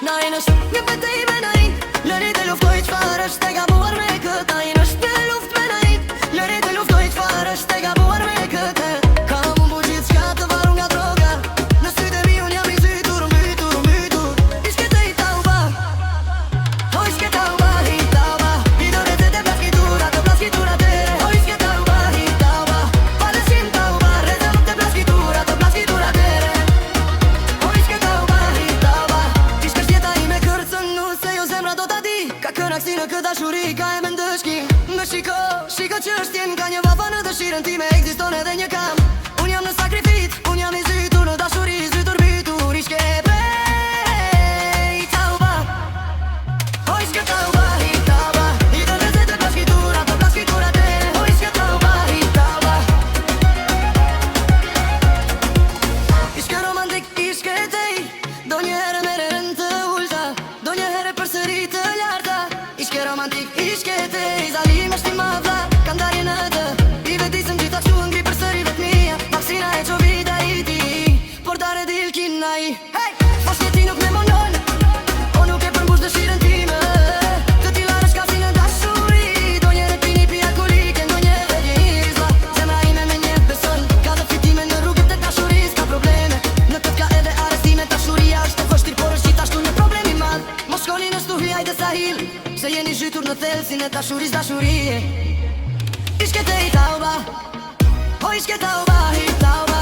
Na i nështë një pete i me na i Lëri të luftoj qfar është e gabuar me këtë. Na i nështë një luft me na i Lëri të luftoj qfar është e gabuar me këtë. Ka mu bu gjithë qka të varu nga droga. Në sytë e mi unë jam i zytur, mytur, mytur. Ishke te i tauba, o ishke tauba, i tauba. I do rete te plaskitura, të plaskitura tere. O ishke tauba, i tauba. Palesin tauba, rete te plaskitura, të plaskitura tere. O ishke tauba, i tauba. Ishke shtjeta i me kërcën nu se jo zemra do t'a di. Ka kënaksi në këtë dashuri, ka e me ndëshki. Më shiko, shiko që është jen. Ka një vafa në dëshirën time, ekziston edhe një kam. Unë jam në sakrifit, unë jam i zytur në dashuri, zytur bitur. Ishke i tauba, o ishke tauba, i tauba. I do rete te plaskitura, të plaskitura tere. O ishke tauba, i tauba. Ishke romantik, ishke tej. Do një herë me rërën të ulta, do një herë për sëri të larta. Ishke romantik, ishke tej. Zalim është i madha, kam darje në të. I vetisëm gjitha që ngri për sëri vetë mija. Vaksina e qo vida i ti, por dare dil kina i. Hey! Fos një ti nuk me monon, o nuk e përmbush dëshirën time. Të tila është ka si në dashuri. Do një repini pi alkoholike, do një vejizla. Zemra ime me një beson, ka dhe fitime në rrugët e dashuris. Ka probleme, në këtë ka edhe arestime. Dashuria është e vështir, por është gjithashtu një problemi madh. Mos shkoni në stuhi ajde sahil, se jeni zhytur në thelsin e dashuris dashurie. Ishke te i tauba, o ishke tauba, i tauba.